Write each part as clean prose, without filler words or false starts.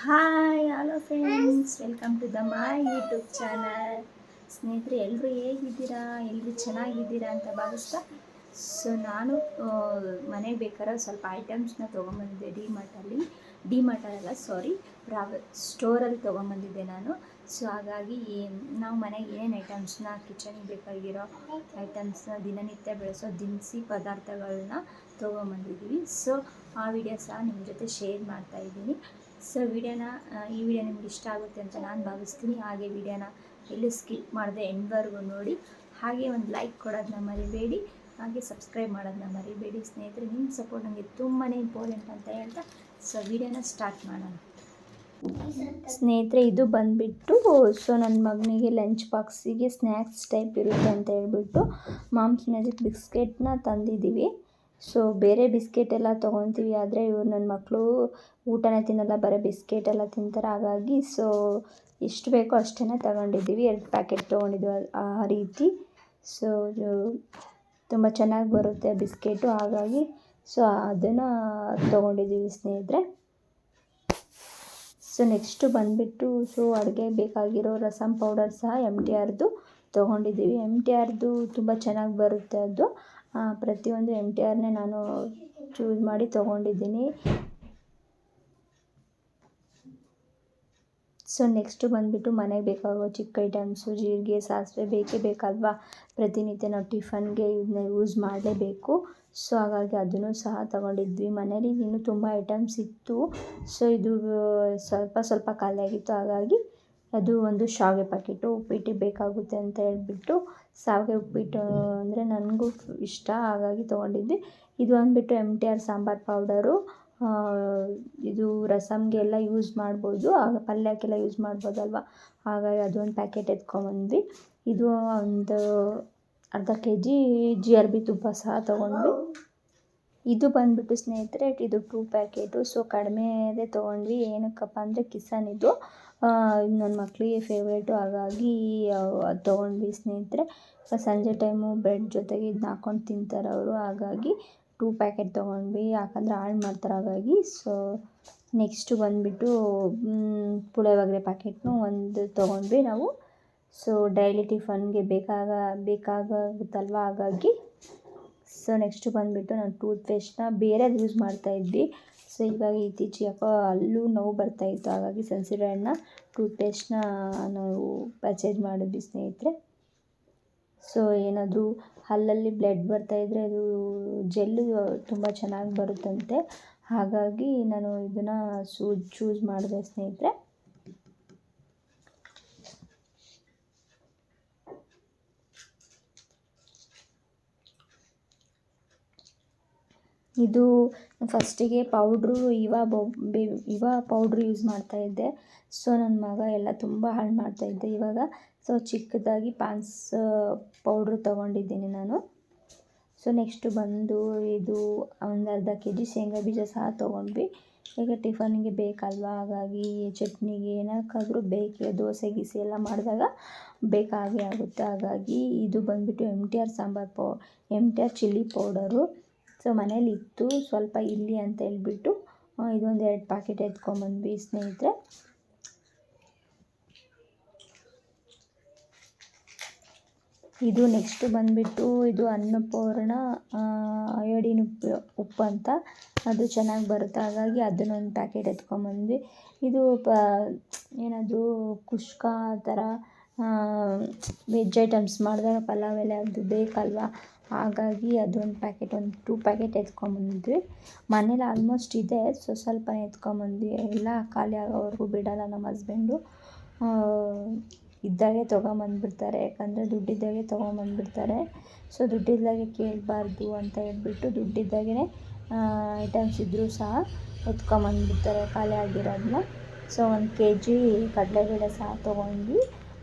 Hi hello friends, welcome to my YouTube channel. ಸ್ನೇಹಿತರೆ, ಎಲ್ಲರೂ ಹೇಗಿದ್ದೀರಾ? ಎಲ್ಲರೂ ಚೆನ್ನಾಗಿದ್ದೀರಾ ಅಂತ ಭಾವಿಸ್ತಾ ನಾನು ಮನೆಗೆ ಬೇಕಾದ್ರೆ ಸ್ವಲ್ಪ ಐಟಮ್ಸ್ನ ತೊಗೊಂಬಂದಿದ್ದೆ ಡಿ ಮಾರ್ಟಲ್ಲ, ಸ್ಟೋರಲ್ಲಿ ತೊಗೊಂಬಂದಿದ್ದೆ ನಾನು. ಸೊ ಹಾಗಾಗಿ ನಾವು ಮನೆಗೆ ಏನು ಐಟಮ್ಸ್ನ ಕಿಚನ್ಗೆ ಬೇಕಾಗಿರೋ ಐಟಮ್ಸ್ನ ದಿನನಿತ್ಯ ಬೆಳೆಸೋ ದಿನಸಿ ಪದಾರ್ಥಗಳನ್ನ ತೊಗೊಂಬಂದಿದ್ದೀವಿ. ಸೊ ಆ ವಿಡಿಯೋ ಸಹ ನಿಮ್ಮ ಜೊತೆ ಶೇರ್ ಮಾಡ್ತಾಯಿದ್ದೀನಿ. ಸೊ ಈ ವಿಡಿಯೋ ನಿಮ್ಗೆ ಇಷ್ಟ ಆಗುತ್ತೆ ಅಂತ ನಾನು ಭಾವಿಸ್ತೀನಿ. ಹಾಗೆ ವಿಡಿಯೋನ ಎಲ್ಲೂ ಸ್ಕಿಪ್ ಮಾಡದೆ ಎಂಡ್ವರೆಗೂ ನೋಡಿ. ಹಾಗೆ ಒಂದು ಲೈಕ್ ಕೊಡೋದನ್ನ ಮರಿಬೇಡಿ, ಹಾಗೆ ಸಬ್ಸ್ಕ್ರೈಬ್ ಮಾಡೋದನ್ನ ಮರಿಬೇಡಿ. ಸ್ನೇಹಿತರೆ, ನಿಮ್ಮ ಸಪೋರ್ಟ್ ನನಗೆ ತುಂಬಾ ಇಂಪಾರ್ಟೆಂಟ್ ಅಂತ ಹೇಳ್ತಾ ವಿಡಿಯೋನ ಸ್ಟಾರ್ಟ್ ಮಾಡೋಣ. ಸ್ನೇಹಿತರೆ, ಇದು ಬಂದುಬಿಟ್ಟು ನನ್ನ ಮಗನಿಗೆ ಲಂಚ್ ಬಾಕ್ಸಿಗೆ ಸ್ನ್ಯಾಕ್ಸ್ ಟೈಪ್ ಇರುತ್ತೆ ಅಂತ ಹೇಳ್ಬಿಟ್ಟು ಮಾಮ್ಸ್ ಮ್ಯಾಜಿಕ್ ಬಿಸ್ಕೆಟ್ನ ತಂದಿದ್ದೀವಿ. ಸೊ ಬೇರೆ ಬಿಸ್ಕೆಟ್ ಎಲ್ಲ ತೊಗೊತೀವಿ, ಆದರೆ ಇವ್ರು ನನ್ನ ಮಕ್ಕಳು ಊಟನೇ ತಿನ್ನಲ್ಲ, ಬರೀ ಬಿಸ್ಕೆಟ್ ಎಲ್ಲ ತಿಂತಾರೆ. ಹಾಗಾಗಿ ಎಷ್ಟು ಬೇಕೋ ಅಷ್ಟೇ ತಗೊಂಡಿದ್ದೀವಿ. 2 ಪ್ಯಾಕೆಟ್ ತೊಗೊಂಡಿದ್ವಿ ಆ ರೀತಿ. ಸೊ ತುಂಬ ಚೆನ್ನಾಗಿ ಬರುತ್ತೆ ಬಿಸ್ಕೆಟು, ಹಾಗಾಗಿ ಅದನ್ನು ತೊಗೊಂಡಿದ್ದೀವಿ ಸ್ನೇಹಿತರೆ. ನೆಕ್ಸ್ಟು ಬಂದುಬಿಟ್ಟು ಅಡುಗೆಗೆ ಬೇಕಾಗಿರೋ ರಸಮ್ ಪೌಡರ್ ಸಹ MTRದು ತೊಗೊಂಡಿದ್ದೀವಿ. MTRದು ತುಂಬ ಚೆನ್ನಾಗಿ ಬರುತ್ತೆ. ಅದು ಪ್ರತಿಯೊಂದು MTRನೇ ನಾನು ಚೂಸ್ ಮಾಡಿ ತೊಗೊಂಡಿದ್ದೀನಿ. ನೆಕ್ಸ್ಟು ಬಂದುಬಿಟ್ಟು ಮನೆಗೆ ಬೇಕಾಗೋ ಚಿಕ್ಕ ಐಟಮ್ಸು, ಜೀರಿಗೆ, ಸಾಸಿವೆ ಬೇಕೇ ಬೇಕಲ್ವಾ? ಪ್ರತಿನಿತ್ಯ ನಾವು ಟಿಫನ್ಗೆ ಇದನ್ನ ಯೂಸ್ ಮಾಡಲೇಬೇಕು. ಹಾಗಾಗಿ ಅದನ್ನು ಸಹ ತಗೊಂಡಿದ್ವಿ. ಮನೇಲಿ ಇನ್ನೂ ತುಂಬ ಐಟಮ್ಸ್ ಇತ್ತು. ಇದು ಸ್ವಲ್ಪ ಖಾಲಿಯಾಗಿತ್ತು. ಹಾಗಾಗಿ ಅದು ಒಂದು ಶಾವಿಗೆ ಪ್ಯಾಕೆಟು, ಉಪ್ಪಿಟ್ಟಿಗೆ ಬೇಕಾಗುತ್ತೆ ಅಂತ ಹೇಳ್ಬಿಟ್ಟು ಶಾವಿಗೆ ಉಪ್ಪಿಟ್ಟು ಅಂದರೆ ನನಗೂ ಇಷ್ಟ, ಹಾಗಾಗಿ ತೊಗೊಂಡಿದ್ವಿ. ಇದು ಬಂದುಬಿಟ್ಟು MTR ಸಾಂಬಾರು ಪೌಡರು. ಇದು ರಸಮ್ಗೆಲ್ಲ ಯೂಸ್ ಮಾಡ್ಬೋದು, ಆಗ ಪಲ್ಯಕ್ಕೆಲ್ಲ ಯೂಸ್ ಮಾಡ್ಬೋದಲ್ವ, ಹಾಗಾಗಿ ಅದೊಂದು ಪ್ಯಾಕೆಟ್ ಎತ್ಕೊಂಬಂದ್ವಿ. ಇದು ಒಂದು ಅರ್ಧ kg GRB ತುಪ್ಪ ಸಹ ತೊಗೊಂಡ್ವಿ. ಇದು ಬಂದುಬಿಟ್ಟು ಸ್ನೇಹಿತರೆ, ಇದು 2 ಪ್ಯಾಕೆಟು. ಕಡಿಮೆದೇ ತೊಗೊಂಡ್ವಿ. ಏನಕ್ಕಪ್ಪ ಅಂದರೆ ಕಿಸನ್ ಇದು ನನ್ನ ಮಕ್ಕಳಿಗೆ ಫೇವ್ರೇಟು, ಹಾಗಾಗಿ ಅದು ತೊಗೊಂಡ್ವಿ ಸ್ನೇಹಿತರೆ. ಸಂಜೆ ಟೈಮು ಬ್ರೆಡ್ ಜೊತೆಗೆ ಇದನ್ನ ಹಾಕ್ಕೊಂಡು ತಿಂತಾರೆ ಅವರು, ಹಾಗಾಗಿ 2 ಪ್ಯಾಕೆಟ್ ತೊಗೊಂಡ್ವಿ. ಯಾಕಂದರೆ ಹಾಳು ಮಾಡ್ತಾರೆ, ಹಾಗಾಗಿ. ನೆಕ್ಸ್ಟು ಬಂದುಬಿಟ್ಟು ಪುಳಿಯೋಗರೆ ಪ್ಯಾಕೆಟ್ನು ಒಂದು ತೊಗೊಂಡ್ವಿ ನಾವು. ಡೈಲಿ ಟಿಫನ್ಗೆ ಬೇಕಾಗುತ್ತಲ್ವ, ಹಾಗಾಗಿ. ನೆಕ್ಸ್ಟು ಬಂದುಬಿಟ್ಟು ನಾನು ಟೂತ್ ಪೇಸ್ಟ್ನ ಬೇರೆದು ಯೂಸ್ ಮಾಡ್ತಾಯಿದ್ವಿ. ಇವಾಗ ಇತ್ತೀಚೆಗೆ ಯಾಕೋ ಹಲ್ಲು ನೋವು ಬರ್ತಾಯಿತ್ತು, ಹಾಗಾಗಿ ಸೆನ್ಸೊಡೈನ್ನ ಟೂತ್ ಪೇಸ್ಟ್ನ ನಾವು ಪರ್ಚೇಸ್ ಮಾಡಿದ್ವಿ ಸ್ನೇಹಿತರೆ. ಏನಾದರೂ ಹಲ್ಲಲ್ಲಿ ಬ್ಲಡ್ ಬರ್ತಾಯಿದ್ರೆ ಅದು ಜೆಲ್ಲು ತುಂಬ ಚೆನ್ನಾಗಿ ಬರುತ್ತಂತೆ, ಹಾಗಾಗಿ ನಾನು ಇದನ್ನು ಚೂಸ್ ಮಾಡಿದೆ ಸ್ನೇಹಿತರೆ. ಇದು ಫಸ್ಟಿಗೆ ಪೌಡ್ರು ಇವಾ ಪೌಡ್ರು ಯೂಸ್ ಮಾಡ್ತಾಯಿದ್ದೆ. ನನ್ನ ಮಗ ಎಲ್ಲ ತುಂಬ ಹಾಳು ಮಾಡ್ತಾಯಿದ್ದೆ. ಇವಾಗ ಚಿಕ್ಕದಾಗಿ ಪಾನ್ಸ್ ಪೌಡ್ರು ತೊಗೊಂಡಿದ್ದೀನಿ ನಾನು. ನೆಕ್ಸ್ಟು ಬಂದು ಇದು ಒಂದು ಅರ್ಧ kg ಶೇಂಗಾ ಬೀಜ ಸಹ ತೊಗೊಂಡ್ವಿ. ಈಗ ಟಿಫನ್ಗೆ ಬೇಕಲ್ವ, ಹಾಗಾಗಿ ಚಟ್ನಿಗೆ ಏನಕ್ಕಾದರೂ ಬೇಕೇ, ದೋಸೆ ಗೀಸೆ ಎಲ್ಲ ಮಾಡಿದಾಗ ಬೇಕಾಗೇ ಆಗುತ್ತೆ. ಹಾಗಾಗಿ ಇದು ಬಂದುಬಿಟ್ಟು MTR ಚಿಲ್ಲಿ ಪೌಡರು. ಮನೇಲಿ ಇತ್ತು, ಸ್ವಲ್ಪ ಇರಲಿ ಅಂತ ಹೇಳ್ಬಿಟ್ಟು ಇದೊಂದು 2 ಪ್ಯಾಕೆಟ್ ಎತ್ಕೊಂಬಂದ್ವಿ ಸ್ನೇಹಿತರೆ. ಇದು ನೆಕ್ಸ್ಟು ಬಂದುಬಿಟ್ಟು ಇದು ಅನ್ನಪೂರ್ಣ ಅಯೋಡಿನ್ ಉಪ್ಪು ಅಂತ, ಅದು ಚೆನ್ನಾಗಿ ಬರುತ್ತೆ, ಹಾಗಾಗಿ ಅದನ್ನೊಂದು ಪ್ಯಾಕೆಟ್ ಎತ್ಕೊಂಬಂದ್ವಿ. ಇದು ಏನಾದರೂ ಕುಷ್ಕ ಆ ಥರ ವೆಜ್ ಐಟಮ್ಸ್ ಮಾಡಿದಾಗ ಪಲಾವ್ ಎಲ್ಲ ಅದು ಬೇಕಲ್ವ, ಹಾಗಾಗಿ ಅದೊಂದು ಪ್ಯಾಕೆಟ್, ಒಂದು 2 ಪ್ಯಾಕೆಟ್ ಎತ್ಕೊಂಬಂದ್ವಿ. ಮನೇಲಿ ಆಲ್ಮೋಸ್ಟ್ ಇದೆ, ಸ್ವಲ್ಪನೇ ಎತ್ಕೊಂಬಂದ್ವಿ. ಎಲ್ಲ ಖಾಲಿ ಆಗೋವರೆಗೂ ಬಿಡೋಲ್ಲ ನಮ್ಮ ಹಸ್ಬೆಂಡು. ಇದ್ದಾಗೆ ತೊಗೊಂಬಂದ್ಬಿಡ್ತಾರೆ, ಯಾಕಂದರೆ ದುಡ್ಡಿದ್ದಾಗೆ ತೊಗೊಂಬಂದ್ಬಿಡ್ತಾರೆ. ದುಡ್ಡಿದ್ದಾಗೆ ಕೇಳಬಾರ್ದು ಅಂತ ಹೇಳ್ಬಿಟ್ಟು ದುಡ್ಡಿದ್ದಾಗೆ ಐಟಮ್ಸ್ ಇದ್ದರೂ ಸಹ ಎತ್ಕೊಂಬಂದ್ಬಿಡ್ತಾರೆ ಖಾಲಿ ಆಗಿರೋದನ್ನ. 1 kg ಕಡಲೆಬೇಳೆ ಸಹ ತೊಗೊಂಡ್ವಿ.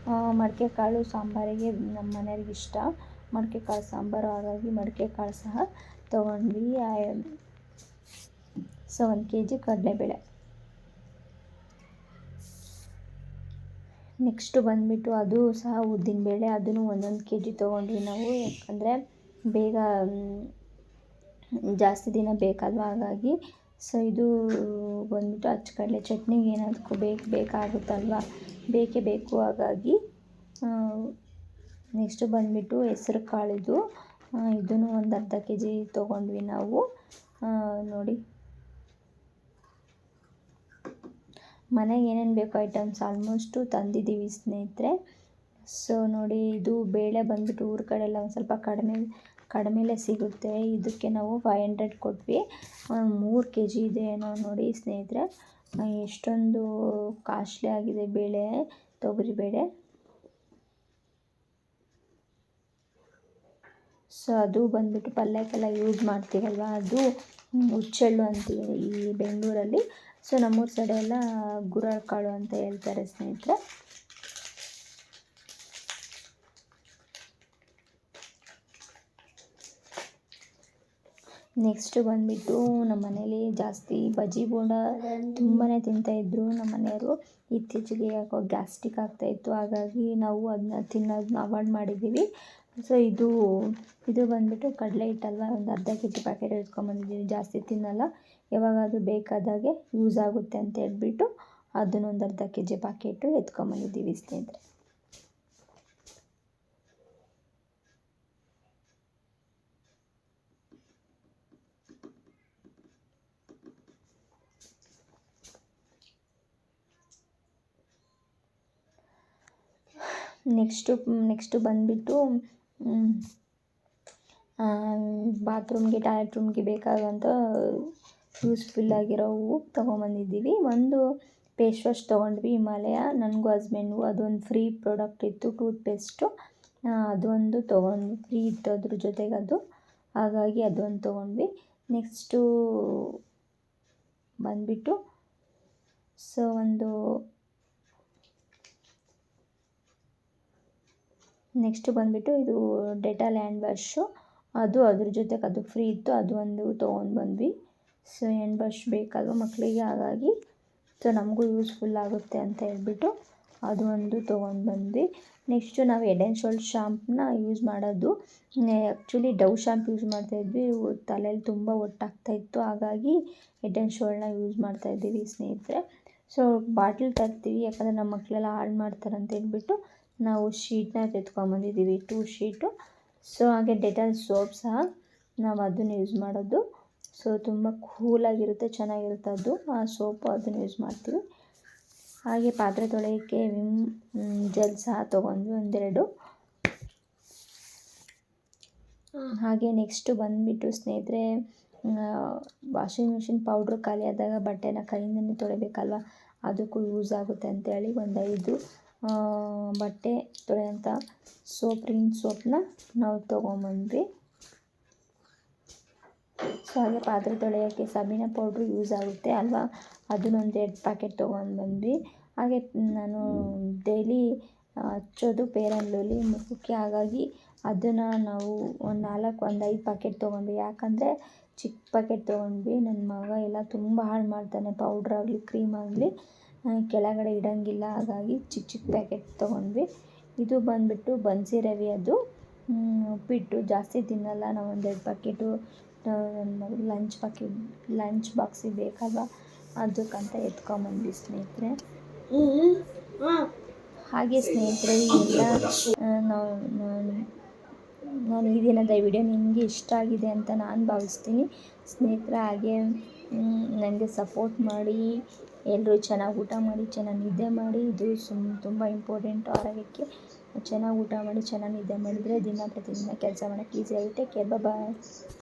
ಮಡಿಕೆ ಕಾಳು ಸಾಂಬಾರಿಗೆ ನಮ್ಮ ಮನೆಯವ್ರಿಗೆ ಇಷ್ಟ, ಮಡಿಕೆ ಕಾಳು ಸಾಂಬಾರು, ಹಾಗಾಗಿ ಮಡಿಕೆ ಕಾಳು ಸಹ ತೊಗೊಂಡ್ವಿ. 1 kg ಕಡಲೆಬೇಳೆ. ನೆಕ್ಸ್ಟು ಬಂದುಬಿಟ್ಟು ಅದು ಸಹ ಉದ್ದಿನಬೇಳೆ, ಅದನ್ನು 1 kg ತೊಗೊಂಡ್ವಿ ನಾವು. ಯಾಕಂದರೆ ಬೇಗ ಜಾಸ್ತಿ ದಿನ ಬೇಕಲ್ವ, ಹಾಗಾಗಿ ಸೊ ಇದು ಬಂದ್ಬಿಟ್ಟು ಅಚ್ಚಕಡಲೆ ಚಟ್ನಿಗೆ ಏನಾದಕ್ಕೂ ಬೇಕಾಗುತ್ತಲ್ವ, ಬೇಕೇ ಬೇಕು. ಹಾಗಾಗಿ ನೆಕ್ಸ್ಟು ಬಂದುಬಿಟ್ಟು ಹೆಸ್ರು ಕಾಳಿದು, ಇದನ್ನು ಒಂದು ಅರ್ಧ ಕೆ ಜಿ ತೊಗೊಂಡ್ವಿ ನಾವು. ನೋಡಿ ಮನೆಗೆ ಏನೇನು ಬೇಕು ಐಟಮ್ಸ್ ಆಲ್ಮೋಸ್ಟು ತಂದಿದ್ದೀವಿ ಸ್ನೇಹಿತರೆ. ಸೊ ನೋಡಿ, ಇದು ಬೇಳೆ ಬಂದುಬಿಟ್ಟು ಊರ ಕಡೆ ಎಲ್ಲ ಒಂದು ಸ್ವಲ್ಪ ಕಡಿಮೆಲೇ ಸಿಗುತ್ತೆ. ಇದಕ್ಕೆ ನಾವು 500 ಕೊಟ್ವಿ. 3 ಕೆ ಜಿ ಇದೆ ಏನೋ ನೋಡಿ ಸ್ನೇಹಿತರೆ, ಎಷ್ಟೊಂದು ಕಾಸ್ಟ್ಲಿ ಆಗಿದೆ ಬೇಳೆ, ತೊಗರಿಬೇಳೆ. ಸೊ ಅದು ಬಂದುಬಿಟ್ಟು ಪಲ್ಯಕ್ಕೆಲ್ಲ ಯೂಸ್ ಮಾಡ್ತೀವಲ್ವ, ಅದು ಹುಚ್ಚೆಳ್ಳು ಅಂತೀವಿ ಈ ಬೆಂಗಳೂರಲ್ಲಿ. ಸೊ ನಮ್ಮೂರ ಸೈಡೆ ಎಲ್ಲ ಗುರಳ್ ಕಾಳು ಅಂತ ಹೇಳ್ತಾರೆ ಸ್ನೇಹಿತರೆ. ನೆಕ್ಸ್ಟು ಬಂದುಬಿಟ್ಟು ನಮ್ಮ ಮನೇಲಿ ಜಾಸ್ತಿ ಬಜ್ಜಿ ಬೋಂಡ ತುಂಬಾ ತಿಂತಾಯಿದ್ರು ನಮ್ಮ ಮನೆಯವರು. ಇತ್ತೀಚೆಗೆ ಯಾಕೋ ಗ್ಯಾಸ್ಟ್ರಿಕ್ ಆಗ್ತಾಯಿತ್ತು, ಹಾಗಾಗಿ ನಾವು ಅದನ್ನ ತಿನ್ನೋದನ್ನ ಅವಾಯ್ಡ್ ಮಾಡಿದ್ದೀವಿ. ಸೊ ಇದು ಬಂದುಬಿಟ್ಟು ಕಡಲೆ ಹಿಟ್ಟಲ್ವ, ಒಂದು ಅರ್ಧ ಕೆ ಜಿ ಪ್ಯಾಕೆಟ್ ಎತ್ಕೊಂಬಂದಿದ್ದೀವಿ. ಜಾಸ್ತಿ ತಿನ್ನಲ್ಲ, ಯಾವಾಗಾದರೂ ಬೇಕಾದಾಗೆ ಯೂಸ್ ಆಗುತ್ತೆ ಅಂತ ಹೇಳ್ಬಿಟ್ಟು ಅದನ್ನೊಂದು ಅರ್ಧ ಕೆ ಜಿ ಪ್ಯಾಕೆಟು ಎತ್ಕೊಂಬಂದಿದ್ದೀವಿ ಸ್ನೇಹಿತರೆ. ನೆಕ್ಸ್ಟು ಬಂದುಬಿಟ್ಟು ಬಾತ್ರೂಮ್ಗೆ, ಟಾಯ್ಲೆಟ್ ರೂಮ್ಗೆ ಬೇಕಾದಂಥ ಯೂಸ್ಫುಲ್ಲಾಗಿರೋವು ತೊಗೊಂಬಂದಿದ್ದೀವಿ. ಒಂದು ಫೇಸ್ ವಾಶ್ ತೊಗೊಂಡ್ವಿ ಹಿಮಾಲಯ, ನನಗೂ ಹಸ್ಬೆಂಡ್ಗೂ. ಅದೊಂದು ಫ್ರೀ ಪ್ರಾಡಕ್ಟ್ ಇತ್ತು, ಟೂತ್ ಪೇಸ್ಟು. ಅದೊಂದು ತೊಗೊಂಡು ಫ್ರೀ ಇತ್ತು ಅದ್ರ ಜೊತೆಗೆ ಅದು, ಹಾಗಾಗಿ ಅದೊಂದು ತೊಗೊಂಡ್ವಿ. ನೆಕ್ಸ್ಟು ಬಂದುಬಿಟ್ಟು ಇದು ಡೆಟಾಲ್ ಹ್ಯಾಂಡ್ ವಾಶು, ಅದು ಅದ್ರ ಜೊತೆಗೆ ಅದು ಫ್ರೀ ಇತ್ತು, ಅದು ಒಂದು ತೊಗೊಂಡು ಬಂದ್ವಿ. ಸೊ ಹ್ಯಾಂಡ್ ವಾಶ್ ಬೇಕಲ್ವ ಮಕ್ಕಳಿಗೆ, ಹಾಗಾಗಿ ಸೊ ನಮಗೂ ಯೂಸ್ಫುಲ್ ಆಗುತ್ತೆ ಅಂತ ಹೇಳ್ಬಿಟ್ಟು ಅದು ಒಂದು ತೊಗೊಂಡು ಬಂದ್ವಿ. ನೆಕ್ಸ್ಟು ನಾವು ಹೆಡ್ ಆ್ಯಂಡ್ ಶೋಲ್ಡರ್ ಶಾಂಪ್ನ ಯೂಸ್ ಮಾಡೋದು. ಆ್ಯಕ್ಚುಲಿ ಡವ್ ಶಾಂಪ್ ಯೂಸ್ ಮಾಡ್ತಾಯಿದ್ವಿ, ತಲೆಯಲ್ಲಿ ತುಂಬ ಒಟ್ಟಾಗ್ತಾಯಿತ್ತು, ಹಾಗಾಗಿ ಹೆಡ್ ಆ್ಯಂಡ್ ಶೋಲ್ಡರ್ನ ಯೂಸ್ ಮಾಡ್ತಾಯಿದ್ದೀವಿ ಸ್ನೇಹಿತರೆ. ಸೊ ಬಾಟ್ಲ್ ತರ್ತೀವಿ, ಯಾಕಂದರೆ ನಮ್ಮ ಮಕ್ಕಳೆಲ್ಲ ಹಾಳು ಮಾಡ್ತಾರಂತ ಹೇಳ್ಬಿಟ್ಟು ನಾವು ಶೀಟ್ನ ತೆತ್ಕೊಂಬಂದಿದ್ದೀವಿ, 2 ಶೀಟು. ಸೊ ಹಾಗೆ ಡೆಟಾಲ್ ಸೋಪ್ ಸಹ ನಾವು ಅದನ್ನು ಯೂಸ್ ಮಾಡೋದು. ಸೊ ತುಂಬ ಕೂಲಾಗಿರುತ್ತೆ, ಚೆನ್ನಾಗಿರುತ್ತೆ ಅದು, ಆ ಸೋಪು ಅದನ್ನು ಯೂಸ್ ಮಾಡ್ತೀವಿ. ಹಾಗೆ ಪಾತ್ರೆ ತೊಳೆಯೋಕ್ಕೆ ವಿಮ್ ಜೆಲ್ ಸಹ ತೊಗೊಂಡ್ವಿ ಒಂದೆರಡು. ಹಾಗೆ ನೆಕ್ಸ್ಟು ಬಂದುಬಿಟ್ಟು ಸ್ನೇಹಿತರೆ, ವಾಷಿಂಗ್ ಮಿಷಿನ್ ಪೌಡ್ರ್ ಖಾಲಿ ಆದಾಗ ಬಟ್ಟೆನ ಕೈಯಿಂದನೇ ತೊಳಿಬೇಕಲ್ವ, ಅದಕ್ಕೂ ಯೂಸ್ ಆಗುತ್ತೆ ಅಂತೇಳಿ ಒಂದು 5 ಬಟ್ಟೆ ತೊಳೆಯೋಂಥ ರಿನ್ ಸೋಪನ್ನ ನಾವು ತೊಗೊಂಬಂದ್ವಿ. ಸೊ ಹಾಗೆ ಪಾತ್ರೆ ತೊಳೆಯೋಕ್ಕೆ ಸಬೀನ ಪೌಡ್ರು ಯೂಸ್ ಆಗುತ್ತೆ ಅಲ್ವಾ, ಅದನ್ನೊಂದು 2 ಪ್ಯಾಕೆಟ್ ತೊಗೊಂಡು ಬಂದ್ವಿ. ಹಾಗೆ ನಾನು ಡೈಲಿ ಹಚ್ಚೋದು ಫೇರ್ ಆ್ಯಂಡ್ ಲವ್ಲಿ ಮುಖಕ್ಕೆ, ಹಾಗಾಗಿ ಅದನ್ನು ನಾವು ಒಂದು 5 ಪ್ಯಾಕೆಟ್ ತೊಗೊಂಡ್ವಿ. ಯಾಕಂದರೆ ಚಿಕ್ಕ ಪ್ಯಾಕೆಟ್ ತೊಗೊಂಡ್ವಿ, ನನ್ನ ಮಗ ಎಲ್ಲ ತುಂಬ ಹಾಳು ಮಾಡ್ತಾನೆ, ಪೌಡ್ರಾಗಲಿ ಕ್ರೀಮ್ ಆಗಲಿ ಕೆಳಗಡೆ ಇಡೋಂಗಿಲ್ಲ, ಹಾಗಾಗಿ ಚಿಕ್ಕ ಪ್ಯಾಕೆಟ್ ತೊಗೊಂಡ್ವಿ. ಇದು ಬಂದುಬಿಟ್ಟು ಬನ್ಸಿ ರವೆ, ಅದು ಉಪ್ಪಿಟ್ಟು ಜಾಸ್ತಿ ತಿನ್ನಲ್ಲ, ನಾವು 2 ಪ್ಯಾಕೆಟು ನನ್ನ ಲಂಚ್ ಬಾಕ್ಸಿಗೆ ಬೇಕಲ್ವ, ಅದಕ್ಕಂತ ಎತ್ಕೊಂಬಂದ್ವಿ ಸ್ನೇಹಿತರೆ. ಹಾಗೆ ಸ್ನೇಹಿತರೆ, ಎಲ್ಲ ನಾನು ಈ ದಿನದ ವಿಡಿಯೋ ನಿಮಗೆ ಇಷ್ಟ ಆಗಿದೆ ಅಂತ ನಾನು ಭಾವಿಸ್ತೀನಿ ಸ್ನೇಹಿತರೆ. ಹಾಗೆ ನನಗೆ ಸಪೋರ್ಟ್ ಮಾಡಿ, ಎಲ್ಲರೂ ಚೆನ್ನಾಗಿ ಊಟ ಮಾಡಿ, ಚೆನ್ನಾಗಿ ನಿದ್ದೆ ಮಾಡಿ. ಇದು ತುಂಬ ಇಂಪಾರ್ಟೆಂಟು ಆರೋಗ್ಯಕ್ಕೆ. ಚೆನ್ನಾಗಿ ಊಟ ಮಾಡಿ, ಚೆನ್ನಾಗಿ ನಿದ್ದೆ ಮಾಡಿದರೆ ಪ್ರತಿದಿನ ಕೆಲಸ ಮಾಡೋಕ್ಕೆ ಈಸಿ ಆಗುತ್ತೆ. ಕೇರ್, ಬಾಯ್.